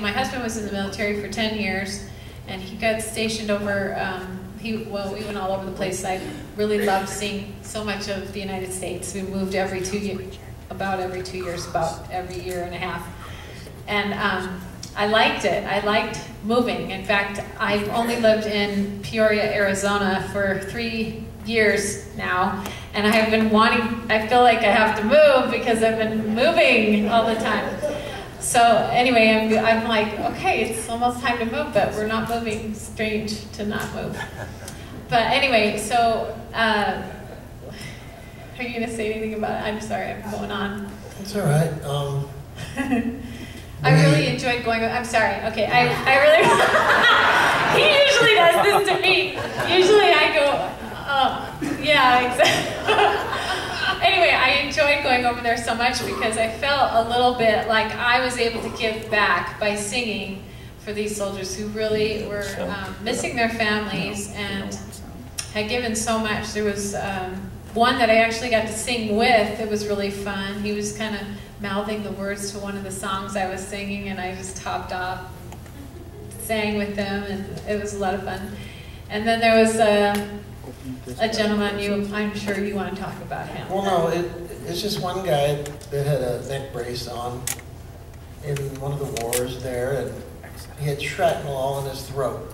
My husband was in the military for 10 years, and he got stationed over, well, we went all over the place. I really loved seeing so much of the United States. We moved every 2 years, about every 2 years, about every year and a half. And I liked it. I liked moving. In fact, I've only lived in Peoria, Arizona for 3 years now, and I have been wanting, I feel like I have to move because I've been moving all the time. So anyway, I'm like, okay, it's almost time to move, but we're not moving. Strange to not move. But anyway, so are you going to say anything about it? I'm sorry, I'm going on. It's all right. I really enjoyed going. I'm sorry. Okay, I really. He usually does this to me. Usually I go, yeah, exactly. Anyway, I enjoyed going over there so much because I felt a little bit like I was able to give back by singing for these soldiers who really were missing their families and had given so much. There was one that I actually got to sing with. It was really fun. He was kind of mouthing the words to one of the songs I was singing, and I just hopped off, sang with them, and it was a lot of fun. And then there was a gentleman, I'm sure you want to talk about him. Well, no, it's just one guy that had a neck brace on in one of the wars there, and he had shrapnel all in his throat,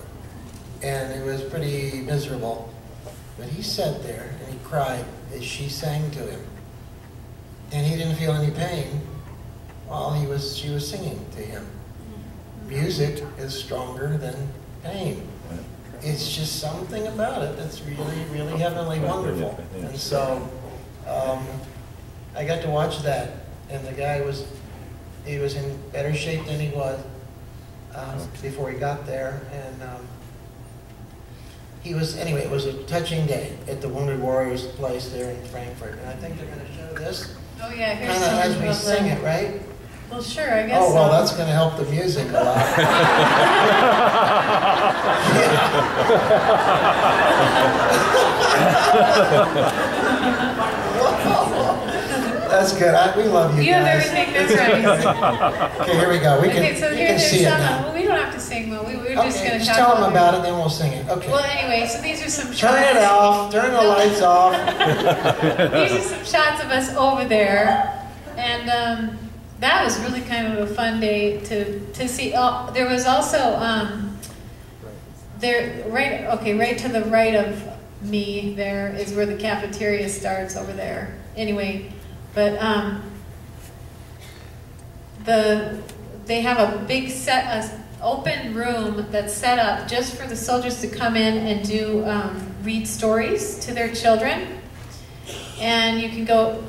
and it was pretty miserable. But he sat there and he cried as she sang to him, and he didn't feel any pain while she was singing to him. Music is stronger than pain. It's just something about it that's really, really heavenly wonderful. And so I got to watch that, and the guy was in better shape than he was before he got there. And anyway, it was a touching day at the Wounded Warriors place there in Frankfurt. And I think they're going to show this. Oh yeah, here's kind of as we sing it, right? Well, sure, I guess. Oh, well, that's going to help the music a lot. That's good. We love you guys. You have everything. That's right. Okay, here we go. We can see it now. Well, we don't have to sing. Well, we're just going to just tell them about it, then we'll sing it. Okay. Well, anyway, so these are some shots. Turn it off. Turn the lights off. These are some shots of us over there, and that was really kind of a fun day to see. Oh, there was also right to the right of me there is where the cafeteria starts over there. Anyway, but they have a big open room that's set up just for the soldiers to come in and read stories to their children, and you can go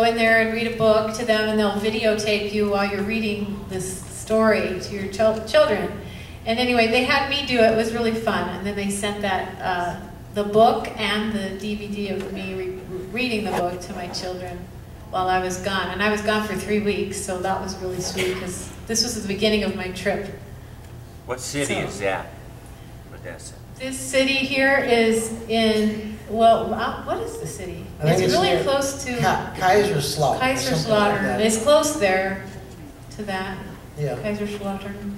in there and read a book to them, and they'll videotape you while you're reading this story to your children. And anyway, they had me do it. It was really fun. And then they sent that the book and the DVD of me reading the book to my children while I was gone. And I was gone for 3 weeks, so that was really sweet because this was the beginning of my trip. What city is that? Vanessa? This city here is in, well, what is the city? It's really close to Kaiserslautern. Kaiserslautern. It's close there to that. Yeah. Kaiserslautern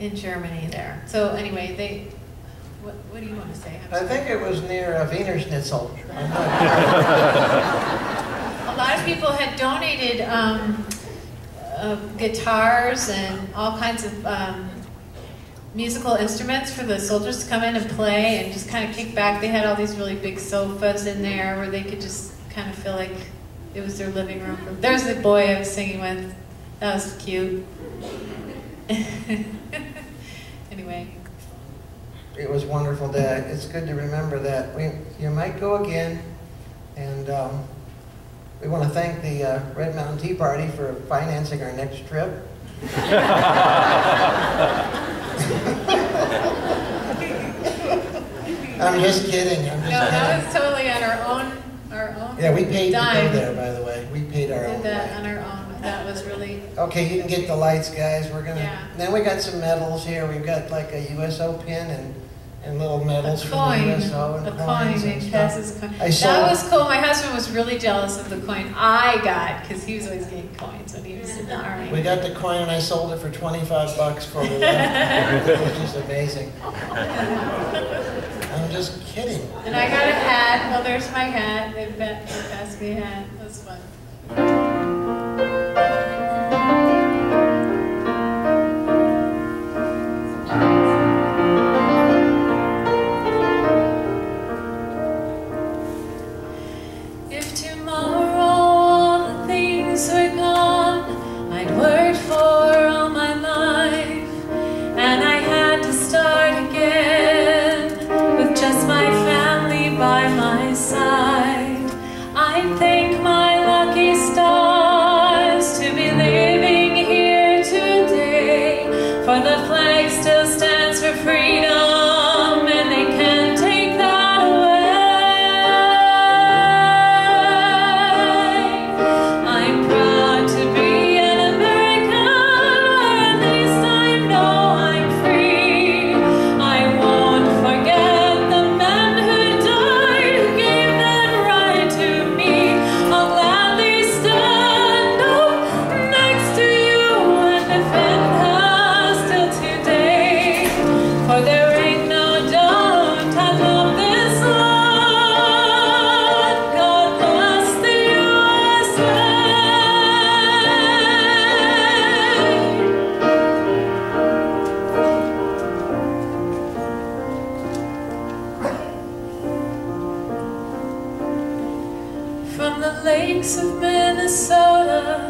in Germany there. So anyway, what do you want to say? I think it was near Wiener Schnitzel. A lot of people had donated guitars and all kinds of musical instruments for the soldiers to come in and play and just kind of kick back. They had all these really big sofas in there where they could just kind of feel like it was their living room. There's the boy I was singing with. That was cute. Anyway. It was a wonderful day. It's good to remember that. You might go again, and we want to thank the Red Mountain Tea Party for financing our next trip. I'm just kidding. No, that was totally on our own. Yeah, we paid dime. to go there, by the way. We paid our own. Did that on our own. That was really. Okay, you can get the lights, guys. We're gonna. Yeah. Then we got some medals here. We've got like a USO pin and little medals A from coin, the USO and a coins coin, and he stuff. passes coin. I That saw- was cool. My husband was really jealous of the coin I got, because he was always getting coins when he was in the Army. We got the coin and I sold it for 25 bucks for the left. It was just amazing. I'm just kidding. And I got a hat. Well, there's my hat. They passed me a hat. That's fun. If tomorrow all the things were gone I'd worked for all my life, and I had to start again with just my family by my side, I'd thank my lucky stars to be living here today, for the flag still stands for freedom and they can't take that away. I'm proud to be an American, at least I know I'm free. I won't forget the men who died, who gave that right to me. I'll gladly stand up next to you and defend her still today, for there ain't no doubt I love this land. God bless the USA. From the lakes of Minnesota,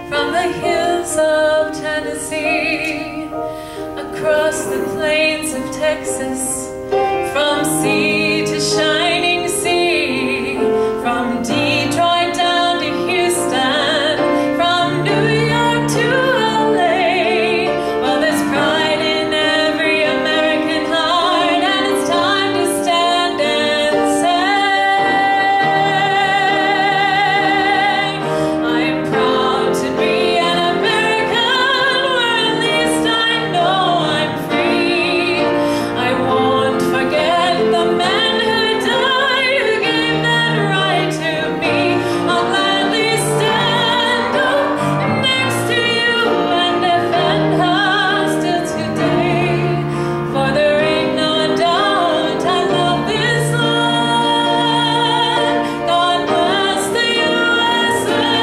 from the hills of Tennessee, across the plains of Texas, from sea to shining sea, from Detroit down to Houston, from New York to LA. Well, there's pride in every American heart, and it's time to stand and say, I'm proud to be an American, where at least I know I'm free. I won't forget the men who died, who gave that right to me. I'll gladly stand up next to you and defend her still today, for there ain't no doubt I love this land. God bless the USA,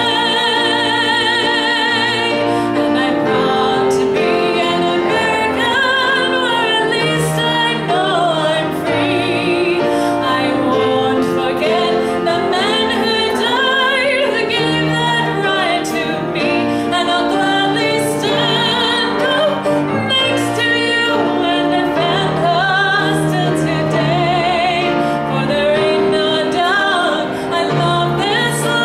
and I'm proud to be an American, where at least I know I'm free. I won't forget the men who died, who gave that right to me, and I'll gladly stand up next to you and defend her still today, for there ain't no doubt I love this land.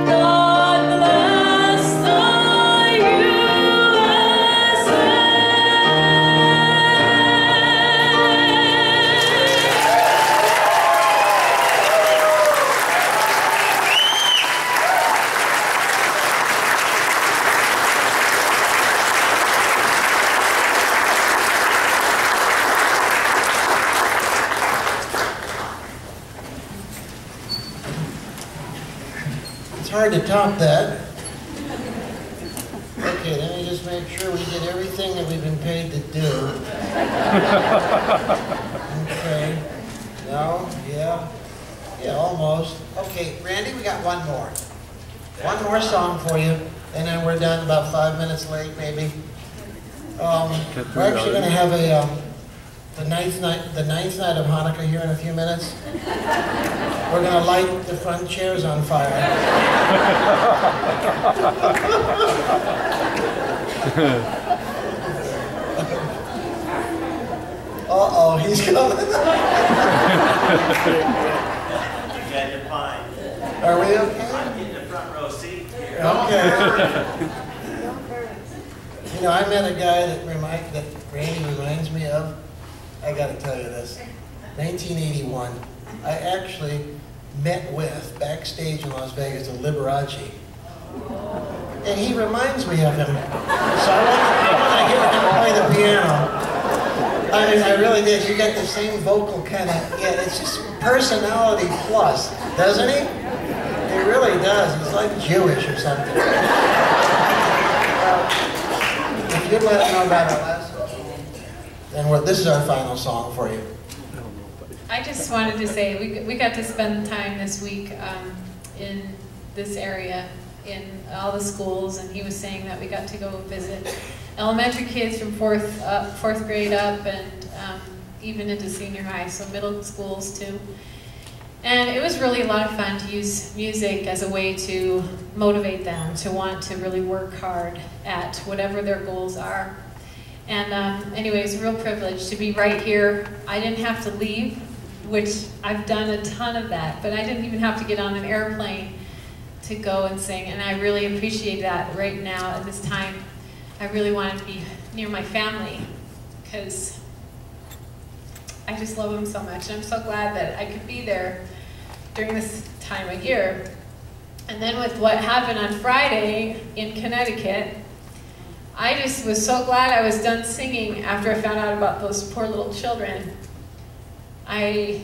God bless the USA. It's hard to top that. Okay, let me just make sure we did everything that we've been paid to do. Okay. No? Yeah? Yeah, almost. Okay, Randy, we got one more. One more song for you, and then we're done about 5 minutes late, maybe. We're actually going to have the ninth night of Hanukkah here in a few minutes. We're going to light the front chairs on fire. Uh-oh, he's coming. You got your pine. Are we okay? I'm getting the front row seat here. Okay. You know, I met a guy that Randy reminds me of. I got to tell you this. 1981. I actually met with, backstage in Las Vegas, a Liberace. and he reminds me of him. So I want to hear him play the piano. I mean, I really did. You got the same vocal kind of, yeah, it's just personality plus, doesn't he? He really does. He's like Jewish or something. If you'd let him know about our last song, then this is our final song for you. I just wanted to say, we got to spend time this week in this area, in all the schools, and he was saying that we got to go visit elementary kids from fourth grade up, and even into senior high, so middle schools too. And it was really a lot of fun to use music as a way to motivate them to want to really work hard at whatever their goals are. And anyway, it was a real privilege to be right here. I didn't have to leave, which I've done a ton of that, but I didn't even have to get on an airplane to go and sing, and I really appreciate that right now at this time. I really wanted to be near my family because I just love them so much, and I'm so glad that I could be there during this time of year. And then with what happened on Friday in Connecticut, I just was so glad I was done singing after I found out about those poor little children. I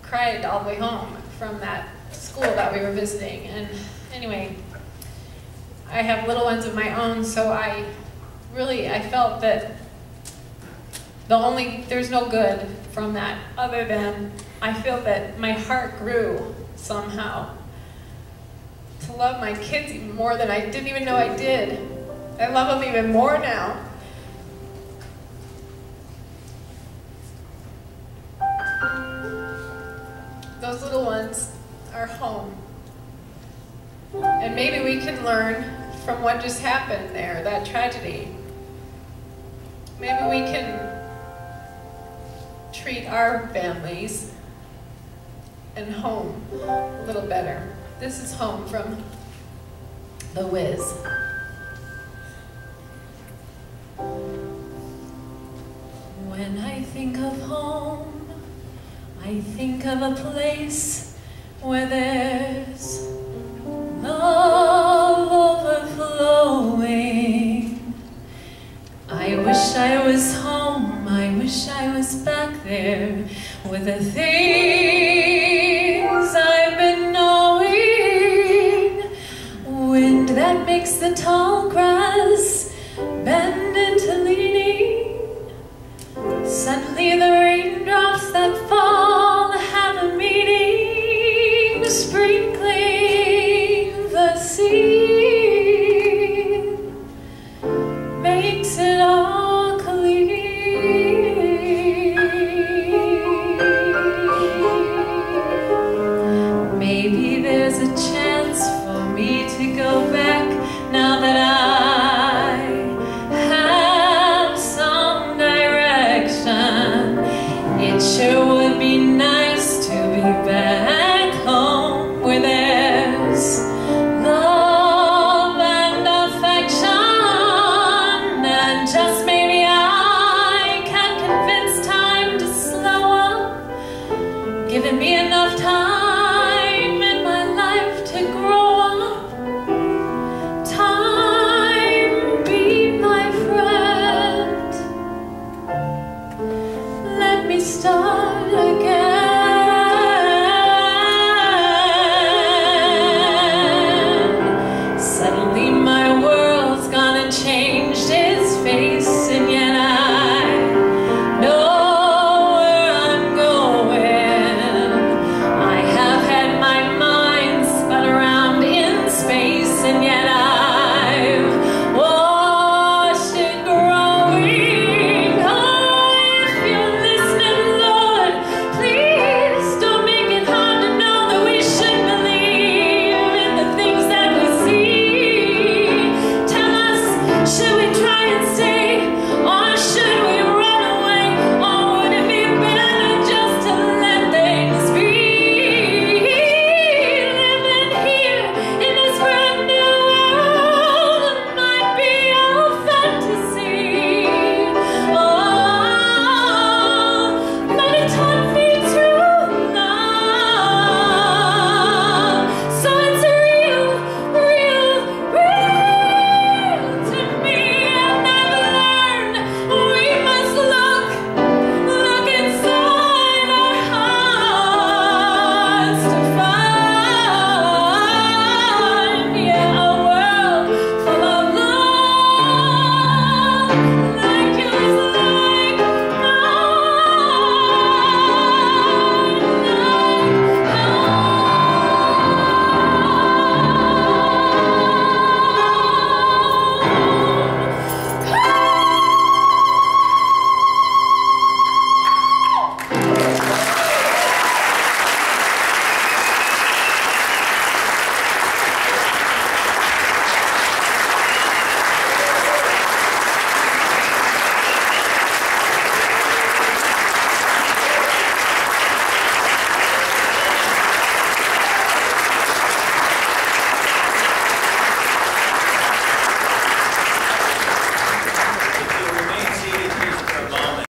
cried all the way home from that school that we were visiting. And anyway, I have little ones of my own, so I felt that there's no good from that other than I feel that my heart grew somehow to love my kids even more than I didn't even know I did. I love them even more now. Those little ones are home. And maybe we can learn from what just happened there, that tragedy. Maybe we can treat our families and home a little better. This is Home from The Wiz. When I think of home, I think of a place where there's love overflowing. I wish I was home, I wish I was back there with the things I've been knowing. Wind that makes the tall grass